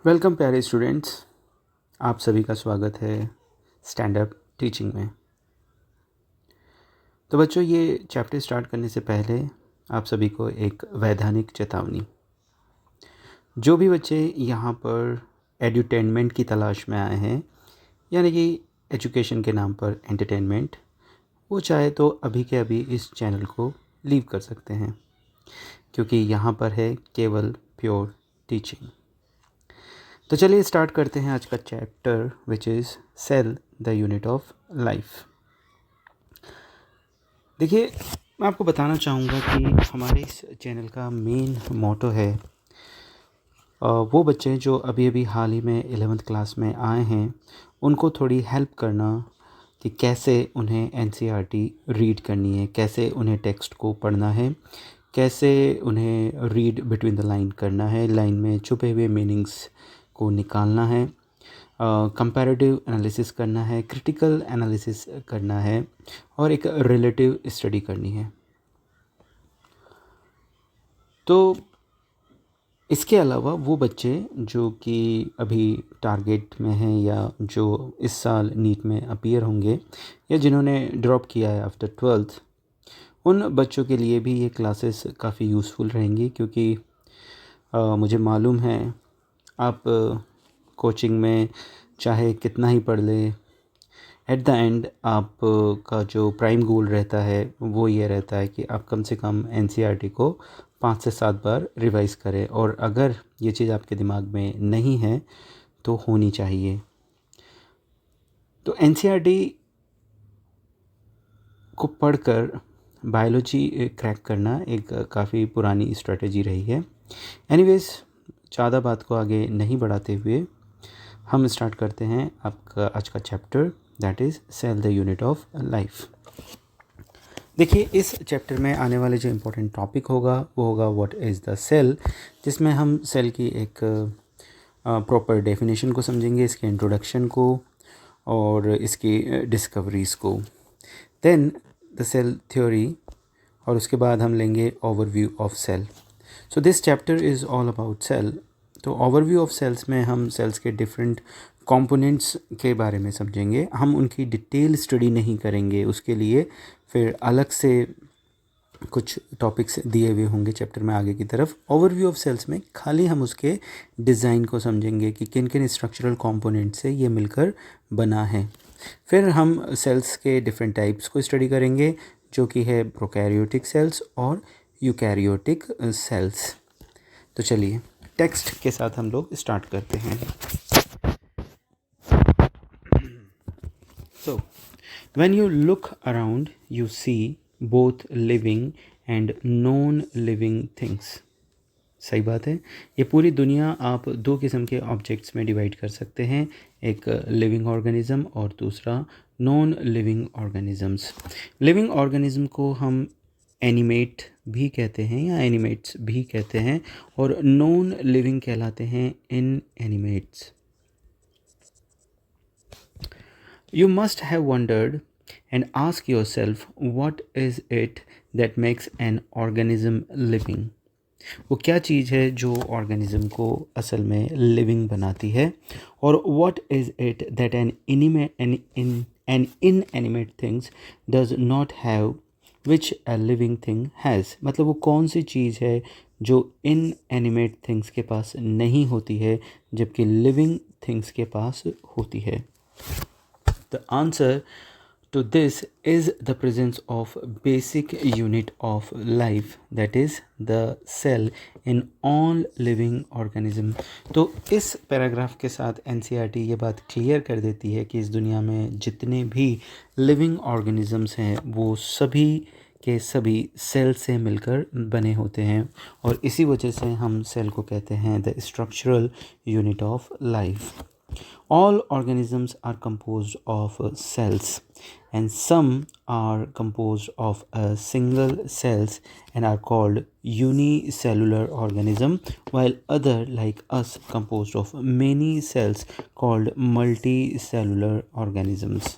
Welcome प्यारे students, आप सभी का स्वागत है स्टैंड अप टीचिंग में। तो बच्चों, ये चैप्टर स्टार्ट करने से पहले आप सभी को एक वैधानिक चेतावनी। जो भी बच्चे यहाँ पर एड्यूटेनमेंट की तलाश में आए हैं, यानी कि एजुकेशन के नाम पर एंटरटेनमेंट, वो चाहे तो अभी के अभी इस चैनल को लीव कर सकते हैं, क्योंकि यहाँ पर है केवल प्योर टीचिंग। तो चलिए स्टार्ट करते हैं आज का chapter, which is cell the unit of life. देखिए, मैं आपको बताना चाहूँगा कि हमारे इस चैनल का मेन मोटो है वो बच्चे जो अभी अभी हाल ही में 11th क्लास में आए हैं, उनको थोड़ी हेल्प करना कि कैसे उन्हें एनसीईआरटी रीड करनी है, कैसे उन्हें टेक्स्ट को पढ़ना है, कैसे उन्हें रीड बिटवीन द लाइन करना है, लाइन में छुपे हुए मीनिंग्स को निकालना है, कंपैरेटिव एनालिसिस करना है, क्रिटिकल एनालिसिस करना है और एक रिलेटिव स्टडी करनी है। तो इसके अलावा वो बच्चे जो कि अभी टारगेट में हैं या जो इस साल नीट में अपीयर होंगे या जिन्होंने ड्रॉप किया है आफ्टर 12th, उन बच्चों के लिए भी ये क्लासेस काफ़ी यूज़फुल रहेंगी, क्योंकि मुझे मालूम है आप कोचिंग में चाहे कितना ही पढ़ लें, एट द एंड आप का जो प्राइम गोल रहता है वो ये रहता है कि आप कम से कम एनसीईआरटी को 5 से 7 बार रिवाइज़ करें, और अगर ये चीज़ आपके दिमाग में नहीं है तो होनी चाहिए। तो एनसीईआरटी को पढ़कर बायोलॉजी क्रैक करना एक काफ़ी पुरानी स्ट्रेटजी रही है। एनीवेज, ज़्यादा बात को आगे नहीं बढ़ाते हुए हम स्टार्ट करते हैं आपका आज का chapter, that is cell the unit of life. देखिए, इस चैप्टर में आने वाले जो इम्पोर्टेंट टॉपिक होगा वो होगा व्हाट इज़ द सेल, जिसमें हम सेल की एक प्रॉपर डेफिनेशन को समझेंगे, इसके इंट्रोडक्शन को और इसकी डिस्कवरीज़ को, देन द सेल थ्योरी, और उसके बाद हम लेंगे overview of cell. So this chapter is all about cell. तो ओवरव्यू ऑफ सेल्स में हम सेल्स के डिफरेंट कंपोनेंट्स के बारे में समझेंगे। हम उनकी डिटेल स्टडी नहीं करेंगे, उसके लिए फिर अलग से कुछ टॉपिक्स दिए हुए होंगे चैप्टर में आगे की तरफ। ओवरव्यू ऑफ सेल्स में खाली हम उसके डिज़ाइन को समझेंगे कि किन किन स्ट्रक्चरल कंपोनेंट से ये मिलकर बना है। फिर हम सेल्स के डिफरेंट टाइप्स को स्टडी करेंगे, जो कि है प्रोकैरियोटिक सेल्स और यूकैरियोटिक सेल्स। तो चलिए टेक्स्ट के साथ हम लोग स्टार्ट करते हैं। So, when you look around, you see both living and non-living things. सही बात है। ये पूरी दुनिया आप दो किस्म के ऑब्जेक्ट्स में डिवाइड कर सकते हैं, एक लिविंग ऑर्गेनिज्म और दूसरा non living organisms. Living organism को हम एनिमेट भी कहते हैं या एनिमेट्स भी कहते हैं, और नॉन लिविंग कहलाते हैं इनएनिमेट्स। You must have wondered and ask yourself, what is it that makes an organism living? वो क्या चीज़ है जो ऑर्गेनिज्म को असल में लिविंग बनाती है, और what is it that an inanimate things does not have which a living thing has? मतलब वो कौन सी चीज़ है जो इनएनिमेट थिंग्स के पास नहीं होती है जबकि लिविंग थिंग्स के पास होती है। The answer to this is the presence of basic unit of life, that is the cell, in all living organism। तो इस पैराग्राफ के साथ एनसीईआरटी ये बात क्लियर कर देती है कि इस दुनिया में जितने भी लिविंग ऑर्गेनिजम्स हैं वो सभी के सभी सेल से मिलकर बने होते हैं, और इसी वजह से हम सेल को कहते हैं the structural unit of life. All organisms are composed of cells, and some are composed of a single cells and are called unicellular organism, while other like us composed of many cells called multicellular organisms।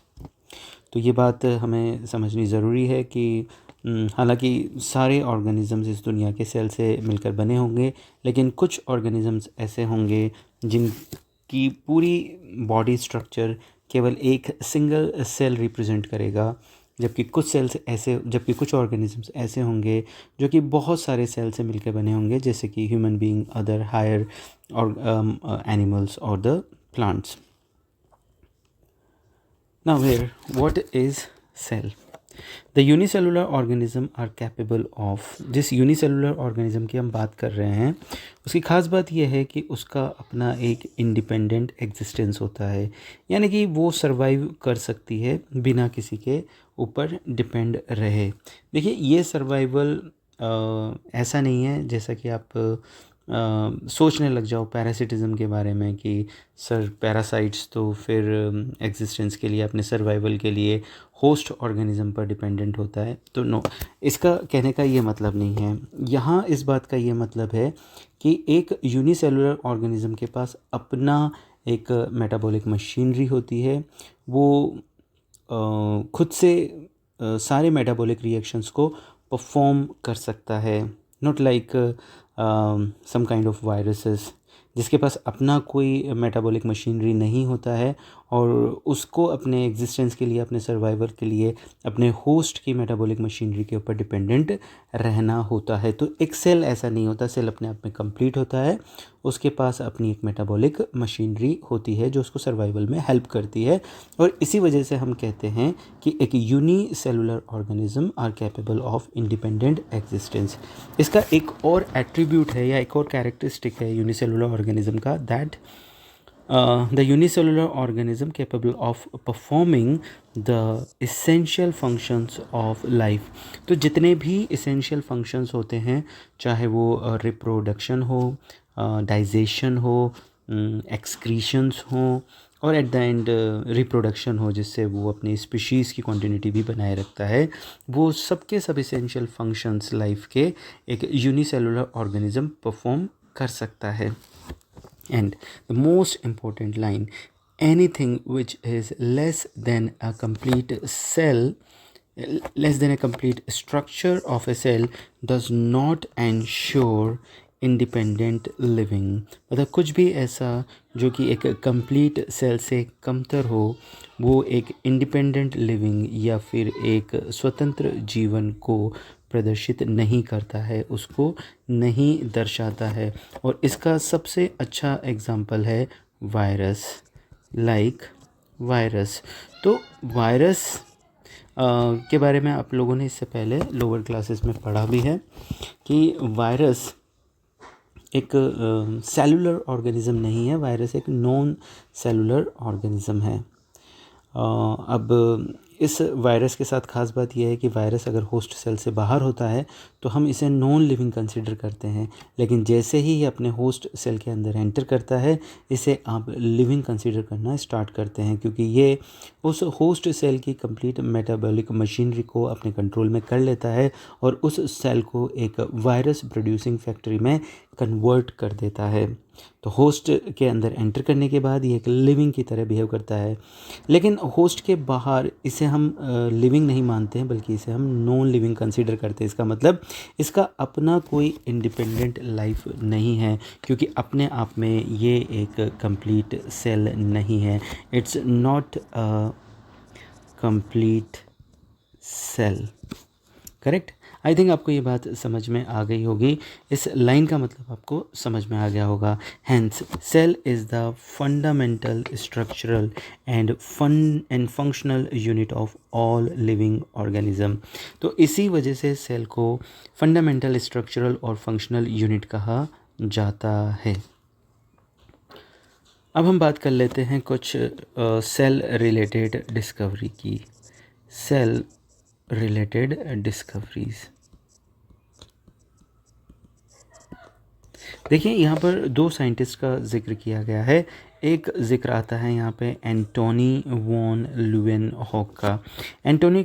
तो ये बात हमें समझनी ज़रूरी है कि हालांकि सारे ऑर्गेनिजम्स इस दुनिया के सेल से मिलकर बने होंगे, लेकिन कुछ ऑर्गेनिजम्स ऐसे होंगे जिनकी पूरी बॉडी स्ट्रक्चर केवल एक सिंगल सेल रिप्रेजेंट करेगा, जबकि कुछ ऑर्गेनिजम्स ऐसे होंगे जो कि बहुत सारे सेल से मिलकर बने होंगे, जैसे कि ह्यूमन बीइंग, अदर हायर और एनिमल्स और the plants. Now here, what is cell? The unicellular organism are capable of, जिस यूनिसेलुलर ऑर्गेनिज्म की हम बात कर रहे हैं उसकी ख़ास बात यह है कि उसका अपना एक इंडिपेंडेंट एग्जिस्टेंस होता है, यानी कि वो सर्वाइव कर सकती है बिना किसी के ऊपर डिपेंड रहे. देखिए, ये सर्वाइवल ऐसा नहीं है जैसा कि आप सोचने लग जाओ पैरासिटिज़म के बारे में कि सर पैरासाइट्स तो फिर एग्जिस्टेंस के लिए, अपने सर्वाइवल के लिए होस्ट ऑर्गेनिज्म पर डिपेंडेंट होता है. तो नो, इसका कहने का ये मतलब नहीं है. यहाँ इस बात का ये मतलब है कि एक यूनिसेलुलर ऑर्गेनिज्म के पास अपना एक मेटाबॉलिक मशीनरी होती है. वो खुद से सारे मेटाबॉलिक रिएक्शंस को परफॉर्म कर सकता है. Not like some kind of viruses जिसके पास अपना कोई मेटाबॉलिक मशीनरी नहीं होता है और उसको अपने एग्जिस्टेंस के लिए, अपने सर्वाइवल के लिए अपने होस्ट की मेटाबॉलिक मशीनरी के ऊपर डिपेंडेंट रहना होता है. तो एक सेल ऐसा नहीं होता. सेल अपने आप में कंप्लीट होता है, उसके पास अपनी एक मेटाबॉलिक मशीनरी होती है जो उसको सर्वाइवल में हेल्प करती है. और इसी वजह से हम कहते हैं कि एक unicellular organism are capable of independent existence. इसका एक और एट्रीब्यूट है या एक और कैरेक्टरिस्टिक है यूनिसेलुलर ऑर्गेनिज्म का, that the unicellular organism capable of performing the essential functions of life. तो जितने भी essential functions होते हैं, चाहे वो रिप्रोडक्शन हो, डाइजेशन हो, एक्सक्रीशंस हो और एट द एंड रिप्रोडक्शन हो, जिससे वो अपनी स्पीशीज़ की कॉन्टिन्यूटी भी बनाए रखता है, वो सबके सब इसेंशियल फंक्शंस लाइफ के एक यूनिसेलुलर ऑर्गेनिज्म परफॉर्म कर सकता है. And the most important line, anything which is less than a complete structure of a cell does not ensure independent living. मतलब कुछ भी ऐसा जो कि एक कंप्लीट सेल से कमतर हो, वो एक इंडिपेंडेंट लिविंग या फिर एक स्वतंत्र जीवन को प्रदर्शित नहीं करता है, उसको नहीं दर्शाता है. और इसका सबसे अच्छा एग्जाम्पल है वायरस. वायरस. तो वायरस के बारे में आप लोगों ने इससे पहले लोअर क्लासेस में पढ़ा भी है कि वायरस एक सेलुलर ऑर्गेनिज्म नहीं है. वायरस एक नॉन सेलुलर ऑर्गेनिज्म है. अब इस वायरस के साथ ख़ास बात यह है कि वायरस अगर होस्ट सेल से बाहर होता है तो हम इसे नॉन लिविंग कंसीडर करते हैं, लेकिन जैसे ही ये अपने होस्ट सेल के अंदर एंटर करता है, इसे आप लिविंग कंसीडर करना स्टार्ट करते हैं, क्योंकि ये उस होस्ट सेल की कंप्लीट मेटाबॉलिक मशीनरी को अपने कंट्रोल में कर लेता है और उस सेल को एक वायरस प्रोड्यूसिंग फैक्ट्री में कन्वर्ट कर देता है. तो होस्ट के अंदर एंटर करने के बाद ये एक लिविंग की तरह बिहेव करता है, लेकिन होस्ट के बाहर इसे हम लिविंग नहीं मानते हैं, बल्कि इसे हम नॉन लिविंग कंसीडर करते हैं. इसका मतलब इसका अपना कोई इंडिपेंडेंट लाइफ नहीं है, क्योंकि अपने आप में ये एक कंप्लीट सेल नहीं है. It's not a complete cell. Correct. I think आपको ये बात समझ में आ गई होगी. इस लाइन का मतलब आपको समझ में आ गया होगा. Hence cell is the fundamental structural and functional unit of all living organism. तो इसी वजह से सेल को फंडामेंटल, स्ट्रक्चरल और फंक्शनल यूनिट कहा जाता है. अब हम बात कर लेते हैं कुछ सेल रिलेटेड डिस्कवरी की. Cell related discoveries. देखिए, यहाँ पर दो साइंटिस्ट का जिक्र किया गया है. एक जिक्र आता है यहाँ पे एंटोनी वॉन ल्यूवेनहॉक का. एंटोनी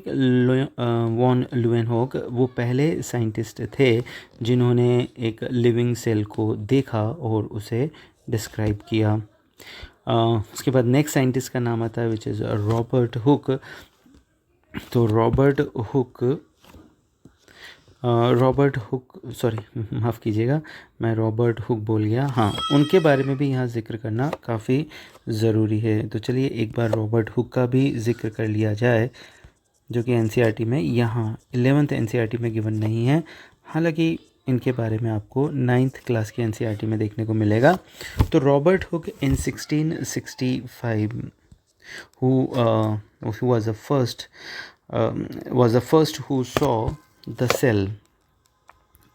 वॉन ल्यूवेनहॉक वो पहले साइंटिस्ट थे जिन्होंने एक लिविंग सेल को देखा और उसे डिस्क्राइब किया. उसके बाद नेक्स्ट साइंटिस्ट का नाम आता है विच इज़ रॉबर्ट हुक. तो Robert hook Robert Hooke, sorry माफ़ कीजिएगा, मैं रॉबर्ट हुक बोल गया, हाँ उनके बारे में भी यहाँ ज़िक्र करना काफ़ी ज़रूरी है। तो चलिए एक बार रॉबर्ट हुक का भी ज़िक्र कर लिया जाए, जो कि एनसीईआरटी में यहाँ 11th एनसीईआरटी में गिवन नहीं है, हालांकि इनके बारे में आपको 9th क्लास की एनसीईआरटी में देखने को मिलेगा। तो Robert hook in 1665 who was the first who saw the cell.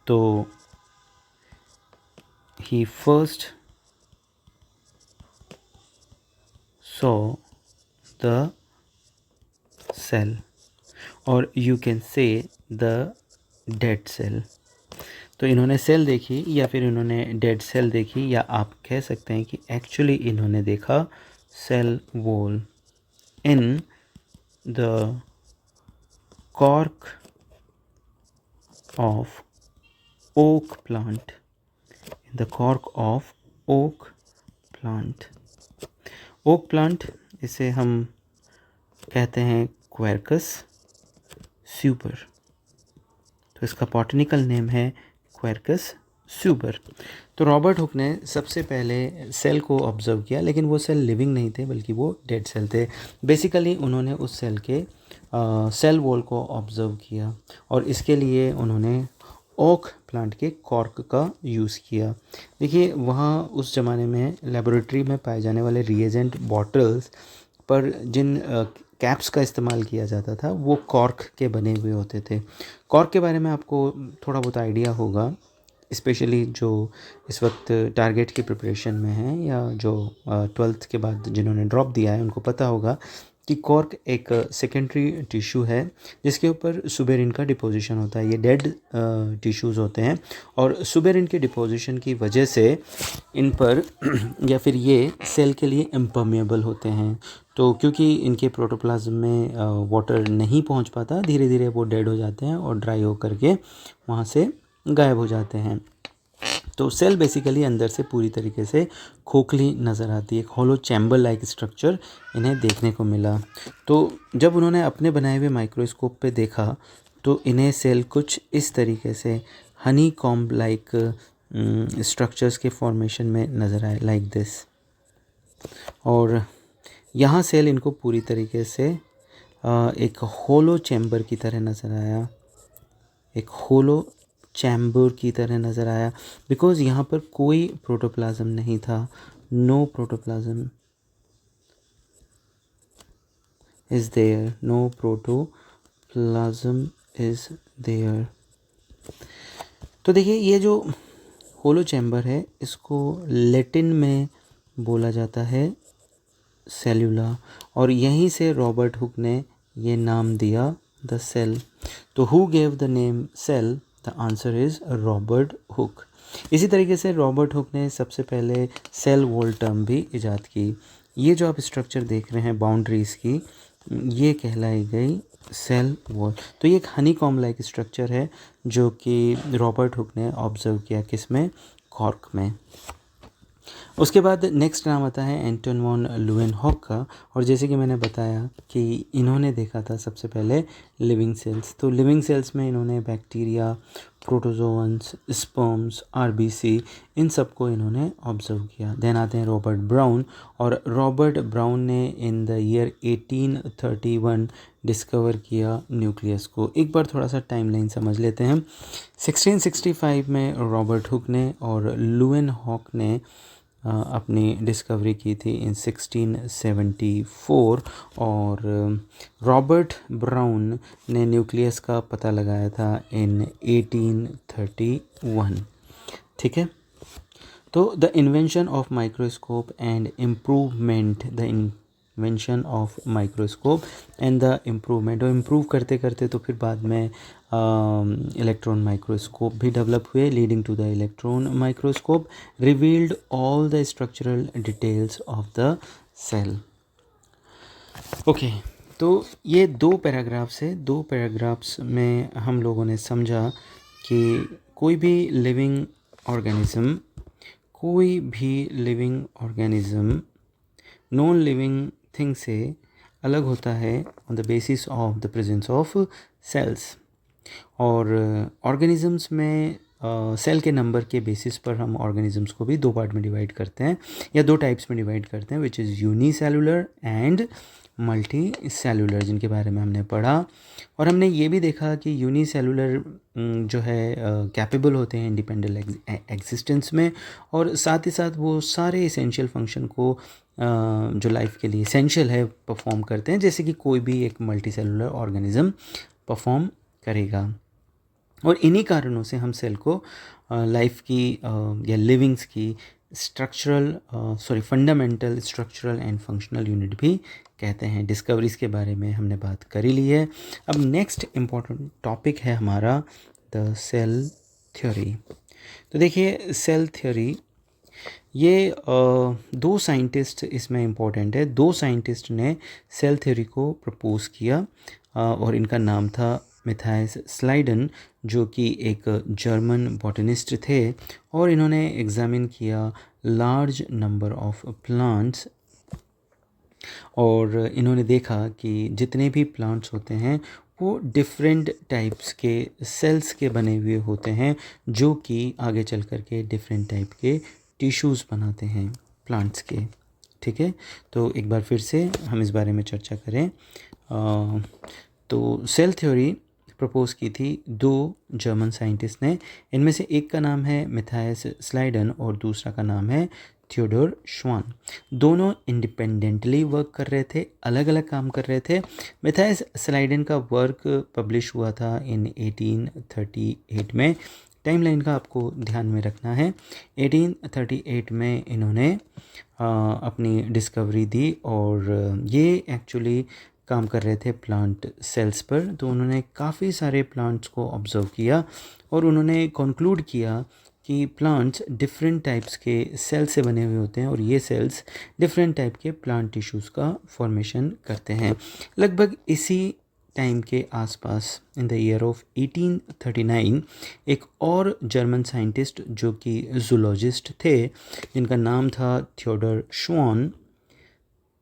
तो he first saw the cell, or you can say the dead cell. तो इन्होंने सेल देखी या फिर इन्होंने डेड सेल देखी, या आप कह सकते हैं कि एक्चुअली इन्होंने देखा cell wall in the cork of oak plant, in the cork of oak plant. Oak plant, इसे हम कहते हैं क्वेरकस स्यूबर, तो इसका बॉटनिकल नेम है क्वेरकस स्यूबर। तो रॉबर्ट हुक ने सबसे पहले सेल को ऑब्ज़र्व किया, लेकिन वो सेल लिविंग नहीं थे बल्कि वो डेड सेल थे। बेसिकली उन्होंने उस सेल के सेल वॉल को ऑब्ज़र्व किया, और इसके लिए उन्होंने ओक प्लांट के कॉर्क का यूज़ किया। देखिए वहाँ उस ज़माने में लेबोरेटरी में पाए जाने वाले रिएजेंट बॉटल्स पर जिन कैप्स का इस्तेमाल किया जाता था वो कॉर्क के बने हुए होते थे। कॉर्क के बारे में आपको थोड़ा बहुत आइडिया होगा, स्पेशली जो इस वक्त टारगेट की प्रिपरेशन में हैं या जो 12th के बाद जिन्होंने ड्रॉप दिया है उनको पता होगा कि कॉर्क एक सेकेंडरी टिश्यू है जिसके ऊपर सुबेरिन का डिपोजिशन होता है। ये डेड टिश्यूज़ होते हैं, और सुबेरिन के डिपोजिशन की वजह से इन पर या फिर ये सेल के लिए इम्पर्मिएबल होते हैं। तो क्योंकि इनके प्रोटोप्लाज्म में वाटर नहीं पहुंच पाता, धीरे धीरे वो डेड हो जाते हैं और ड्राई हो करके वहाँ से गायब हो जाते हैं। तो सेल बेसिकली अंदर से पूरी तरीके से खोखली नज़र आती है, एक हॉलो चैम्बर लाइक स्ट्रक्चर इन्हें देखने को मिला। तो जब उन्होंने अपने बनाए हुए माइक्रोस्कोप पे देखा तो इन्हें सेल कुछ इस तरीके से हनी कॉम्ब लाइक स्ट्रक्चर्स के फॉर्मेशन में नज़र आए, लाइक दिस। और यहाँ सेल इनको पूरी तरीके से एक होलो चैम्बर की तरह नज़र आया, एक होलो चैम्बर की तरह नज़र आया, बिकॉज़ यहाँ पर कोई प्रोटोप्लाज्म नहीं था, no protoplasm is there, no protoplasm is there. तो देखिए ये जो होलो चैम्बर है इसको लैटिन में बोला जाता है सेल्यूला, और यहीं से रॉबर्ट हुक ने ये नाम दिया द सेल। तो who gave the name cell? The answer is Robert Hooke. इसी तरीके से रॉबर्ट हुक ने सबसे पहले सेल वॉल टर्म भी इजाद की। ये जो आप स्ट्रक्चर देख रहे हैं बाउंड्रीज़ की, ये कहलाई गई सेल वॉल। तो ये एक हनी कॉम लाइक स्ट्रक्चर है जो कि रॉबर्ट हुक ने ऑब्ज़र्व किया, किस में? कॉर्क में। उसके बाद नेक्स्ट नाम आता है एंटन वॉन लुएनहॉक का, और जैसे कि मैंने बताया कि इन्होंने देखा था सबसे पहले लिविंग सेल्स। तो लिविंग सेल्स में इन्होंने बैक्टीरिया, प्रोटोजोअन्स, स्पर्म्स, आरबीसी, इन सब को इन्होंने ऑब्जर्व किया। देन आते हैं रॉबर्ट ब्राउन, और रॉबर्ट ब्राउन ने इन द ईयर 1831 डिस्कवर किया न्यूक्लियस को। एक बार थोड़ा सा टाइमलाइन समझ लेते हैं। 1665 में रॉबर्ट हुक ने और लुएनहॉक ने अपनी डिस्कवरी की थी इन 1674, और रॉबर्ट ब्राउन ने न्यूक्लियस का पता लगाया था इन 1831। ठीक है। तो the invention of microscope and improvement, the invention of microscope and the improvement, और इम्प्रूव करते करते तो फिर बाद में इलेक्ट्रॉन माइक्रोस्कोप भी डेवलप हुए, leading to the electron microscope revealed all the structural details of the cell. Okay, तो ये दो पैराग्राफ्स में हम लोगों ने समझा कि कोई भी living organism non living thing से अलग होता है on the basis of the presence of cells. और ऑर्गेनिजम्स में सेल के नंबर के बेसिस पर हम ऑर्गेनिजम्स को भी दो पार्ट में डिवाइड करते हैं या दो टाइप्स में डिवाइड करते हैं, which is unicellular and multi cellular, जिनके बारे में हमने पढ़ा। और हमने ये भी देखा कि यूनिसेलुलर जो है कैपेबल होते हैं इंडिपेंडेंट एग्जिस्टेंस में, और साथ ही साथ वो सारे इसेंशियल फंक्शन को जो लाइफ के लिए इसेंशियल है परफॉर्म करते हैं, जैसे कि कोई भी एक मल्टी सेलुलर ऑर्गेनिज्म परफॉर्म करेगा। और इन्हीं कारणों से हम सेल को लाइफ की या लिविंग्स की fundamental structural and functional unit भी कहते हैं। डिस्कवरीज के बारे में हमने बात कर ही ली है। अब नेक्स्ट इम्पॉर्टेंट टॉपिक है हमारा द सेल थ्योरी। तो देखिए सेल थ्योरी, ये दो साइंटिस्ट इसमें इम्पोर्टेंट है। दो साइंटिस्ट ने सेल थ्योरी को प्रपोज किया और इनका नाम था मैथायस स्लाइडन, जो कि एक जर्मन बॉटनिस्ट थे, और इन्होंने एग्जामिन किया लार्ज नंबर ऑफ प्लांट्स, और इन्होंने देखा कि जितने भी प्लांट्स होते हैं वो डिफरेंट टाइप्स के सेल्स के बने हुए होते हैं, जो कि आगे चल कर के डिफरेंट टाइप के टिश्यूज़ बनाते हैं प्लांट्स के। ठीक है, तो एक बार फिर से हम इस बारे में चर्चा करें। तो सेल थ्योरी प्रपोज की थी दो जर्मन साइंटिस्ट ने। इनमें से एक का नाम है मैथायस स्लाइडन और दूसरा का नाम है थियोडोर श्वान। दोनों इंडिपेंडेंटली वर्क कर रहे थे, अलग अलग काम कर रहे थे। मैथायस स्लाइडन का वर्क पब्लिश हुआ था इन 1838 में। टाइमलाइन का आपको ध्यान में रखना है। 1838 में इन्होंने अपनी डिस्कवरी दी, और ये एक्चुअली काम कर रहे थे प्लांट सेल्स पर। तो उन्होंने काफ़ी सारे प्लांट्स को ऑब्ज़र्व किया और उन्होंने कंक्लूड किया कि प्लांट्स डिफरेंट टाइप्स के सेल से बने हुए होते हैं, और ये सेल्स डिफरेंट टाइप के प्लांट टिश्यूज़ का फॉर्मेशन करते हैं। लगभग इसी टाइम के आसपास इन द ईयर ऑफ 1839 एक और जर्मन साइंटिस्ट जो कि जूलॉजिस्ट थे, जिनका नाम था थियोडोर श्वान,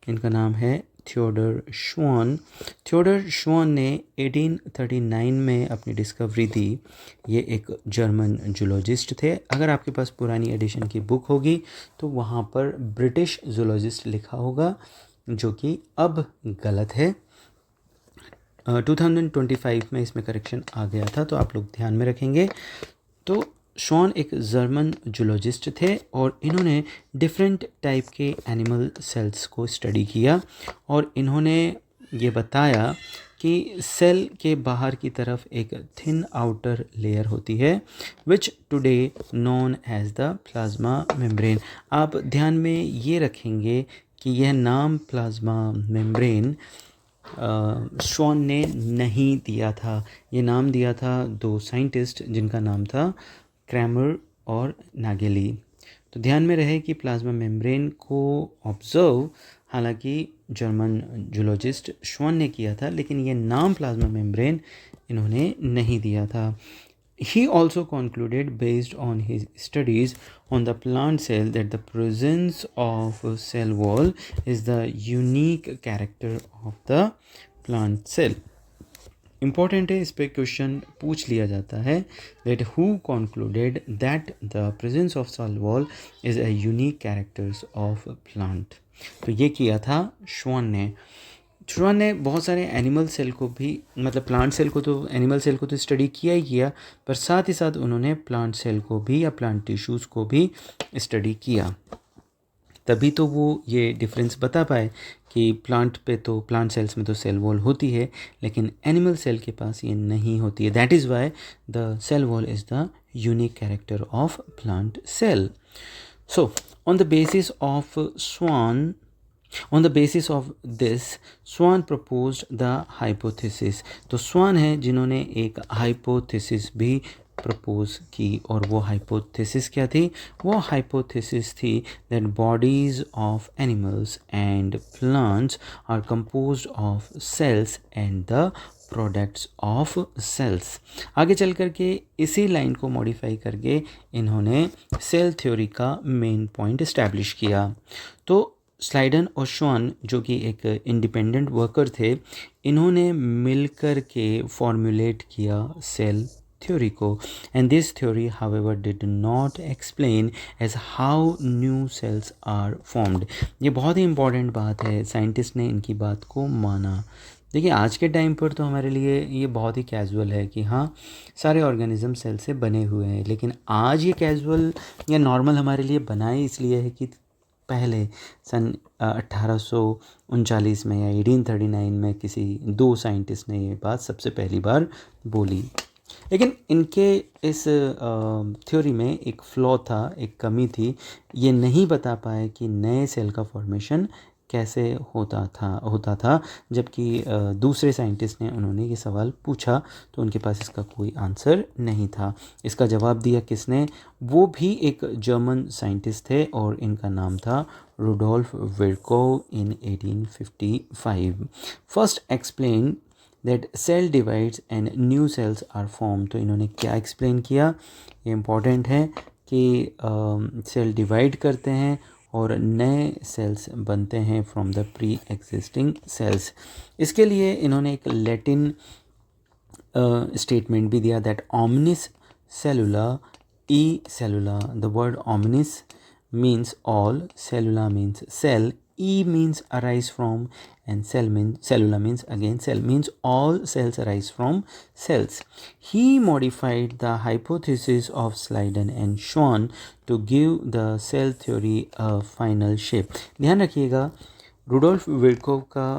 इनका नाम है थियोडोर श्वान। थियोडोर श्वान ने 1839 में अपनी डिस्कवरी दी। ये एक जर्मन जूलॉजिस्ट थे। अगर आपके पास पुरानी एडिशन की बुक होगी तो वहाँ पर ब्रिटिश जूलॉजिस्ट लिखा होगा, जो कि अब गलत है। 2025 में इसमें करेक्शन आ गया था, तो आप लोग ध्यान में रखेंगे। तो श्वान एक जर्मन जूलॉजिस्ट थे और इन्होंने डिफरेंट टाइप के एनिमल सेल्स को स्टडी किया, और इन्होंने ये बताया कि सेल के बाहर की तरफ एक थिन आउटर लेयर होती है, which today known as the plasma membrane. आप ध्यान में ये रखेंगे कि यह नाम प्लाज्मा मेम्ब्रेन श्वान ने नहीं दिया था। ये नाम दिया था दो साइंटिस्ट, जिनका नाम था क्रैमर और नागेली। तो ध्यान में रहे कि प्लाज्मा मेम्ब्रेन को ऑब्जर्व हालांकि जर्मन जूलॉजिस्ट श्वान ने किया था, लेकिन ये नाम प्लाज्मा मेम्ब्रेन इन्होंने नहीं दिया था। He also concluded, based on his studies on the plant cell, that the presence of a cell wall is the unique character of the plant cell. Important है, इस पे क्वेश्चन पूछ लिया जाता है that who concluded that the presence of cell wall is a unique characters of plant. तो ये किया था श्वान ने। श्वान ने बहुत सारे एनिमल सेल को भी, मतलब प्लांट सेल को तो, एनिमल सेल को तो स्टडी किया ही किया, पर साथ ही साथ उन्होंने प्लांट सेल को भी या प्लांट टिश्यूज़ को भी स्टडी किया। तभी तो वो ये डिफरेंस बता पाए कि प्लांट पे तो, प्लांट सेल्स में तो सेल वॉल होती है, लेकिन एनिमल सेल के पास ये नहीं होती है। That is why the cell wall is the unique character of plant cell. So on the basis of Schwann, On the basis of this, Swan proposed the hypothesis. तो स्वान है जिन्होंने एक hypothesis भी प्रपोज की, और वो hypothesis क्या थी? वो hypothesis थी that bodies of animals and plants are composed of cells and the products of cells. आगे चल कर के इसी लाइन को मॉडिफाई करके इन्होंने सेल थ्योरी का मेन पॉइंट इस्टेब्लिश किया। तो स्लाइडन और श्वान जो कि एक इंडिपेंडेंट वर्कर थे, इन्होंने मिलकर के फॉर्मुलेट किया सेल थ्योरी को। And this theory however did not explain as how new cells are formed. ये बहुत ही इम्पॉर्टेंट बात है, साइंटिस्ट ने इनकी बात को माना। देखिए आज के टाइम पर तो हमारे लिए ये बहुत ही कैजुअल है कि हाँ सारे ऑर्गेनिज्म सेल से बने हुए हैं, लेकिन आज ये कैजुअल या नॉर्मल हमारे लिए बना ही इसलिए है कि पहले सन 1839 में या 1839 में किसी दो साइंटिस्ट ने ये बात सबसे पहली बार बोली। लेकिन इनके इस थ्योरी में एक फ्लॉ था, एक कमी थी, ये नहीं बता पाए कि नए सेल का फॉर्मेशन कैसे होता था जबकि दूसरे साइंटिस्ट ने उन्होंने ये सवाल पूछा तो उनके पास इसका कोई आंसर नहीं था। इसका जवाब दिया किसने? वो भी एक जर्मन साइंटिस्ट थे और इनका नाम था Rudolf Virchow in 1855। First explain that cell divides and new cells are form. तो इन्होंने क्या एक्सप्लेन किया, ये इम्पॉर्टेंट है कि सेल डिवाइड करते हैं और नए सेल्स बनते हैं from the pre existing cells. इसके लिए इन्होंने एक लैटिन स्टेटमेंट भी दिया that omnis cellula e cellula। The word omnis means all, cellula means cell, e means arise from, and cellula means again cell, means all cells arise from cells. He modified the hypothesis of Schleiden and Schwann to give the cell theory a final shape। ध्यान रखिएगा, Rudolf विर्कोव का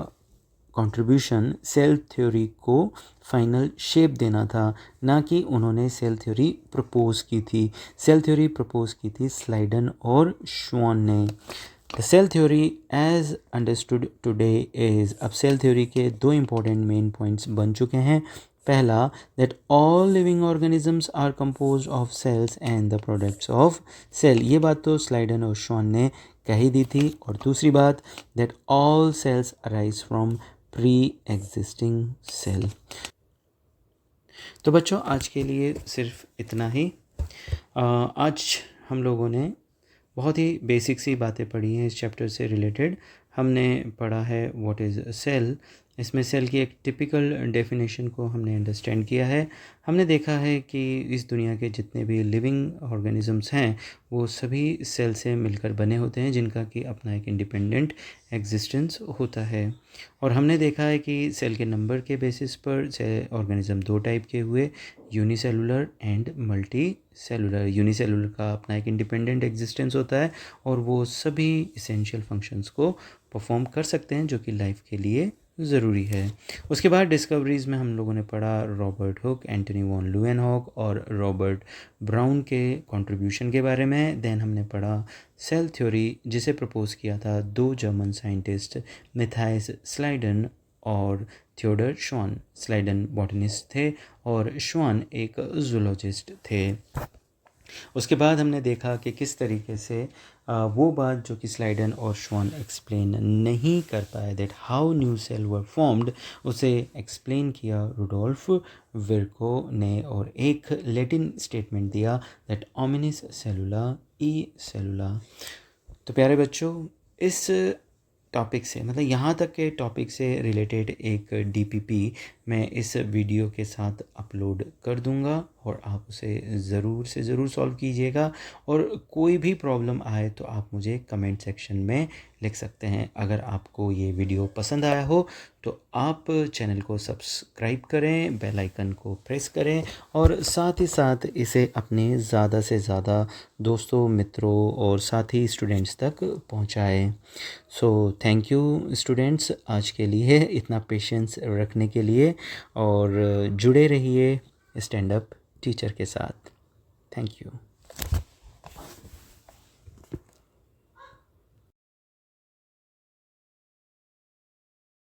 contribution cell theory को final shape देना था, ना कि उन्होंने cell theory propose की थी। सेल थ्योरी प्रपोज की थी स्लाइडन और श्वान ने। The cell theory as understood today is, अब सेल थ्योरी के दो इंपॉर्टेंट मेन पॉइंट्स बन चुके हैं। पहला, that all living organisms are compose of cells and the products of cell. ये बात तो स्लाइडन और श्वान ने कह ही दी थी। और दूसरी बात, that all cells arise from pre existing cell. तो बच्चों आज के लिए सिर्फ इतना ही। आज हम लोगों ने बहुत ही बेसिक सी बातें पढ़ी हैं इस चैप्टर से रिलेटेड। हमने पढ़ा है व्हाट इज़ सेल, इसमें सेल की एक टिपिकल डेफिनेशन को हमने अंडरस्टैंड किया है। हमने देखा है कि इस दुनिया के जितने भी लिविंग ऑर्गेनिजम्स हैं वो सभी सेल से मिलकर बने होते हैं, जिनका कि अपना एक इंडिपेंडेंट एग्जिस्टेंस होता है। और हमने देखा है कि सेल के नंबर के बेसिस पर ऑर्गेनिज्म दो टाइप के हुए, unicellular and multi cellular. Unicellular का अपना एक इंडिपेंडेंट एग्जिस्टेंस होता है और वो सभी इसेंशियल फंक्शंस को परफॉर्म कर सकते हैं जो कि लाइफ के लिए ज़रूरी है। उसके बाद डिस्कवरीज़ में हम लोगों ने पढ़ा रॉबर्ट हुक, एंटनी वॉन ल्यूएनहॉक और रॉबर्ट ब्राउन के कंट्रीब्यूशन के बारे में। देन हमने पढ़ा सेल थ्योरी जिसे प्रपोज किया था दो जर्मन साइंटिस्ट, मैथायस स्लाइडन और थियोडर श्वान। स्लाइडन बॉटनिस्ट थे और श्वान एक जूलॉजिस्ट थे। उसके बाद हमने देखा कि किस तरीके से वो बात जो कि स्लाइडन और श्वान एक्सप्लेन नहीं कर पाए, that how new cell were formed, उसे एक्सप्लेन किया रुडोल्फ विर्को ने और एक लैटिन स्टेटमेंट दिया दैट ओमिनिस सेलुला ई सेलुला। तो प्यारे बच्चों, इस टॉपिक से मतलब यहाँ तक के टॉपिक से रिलेटेड एक डीपीपी मैं इस वीडियो के साथ अपलोड कर दूँगा और आप उसे ज़रूर से ज़रूर सॉल्व कीजिएगा। और कोई भी प्रॉब्लम आए तो आप मुझे कमेंट सेक्शन में लिख सकते हैं। अगर आपको ये वीडियो पसंद आया हो तो आप चैनल को सब्सक्राइब करें, बेल आइकन को प्रेस करें और साथ ही साथ इसे अपने ज़्यादा से ज़्यादा दोस्तों, मित्रों और साथी स्टूडेंट्स तक पहुंचाएं। सो थैंक यू स्टूडेंट्स, आज के लिए इतना पेशेंस रखने के लिए, और जुड़े रहिए स्टैंड अप टीचर के साथ। Thank you.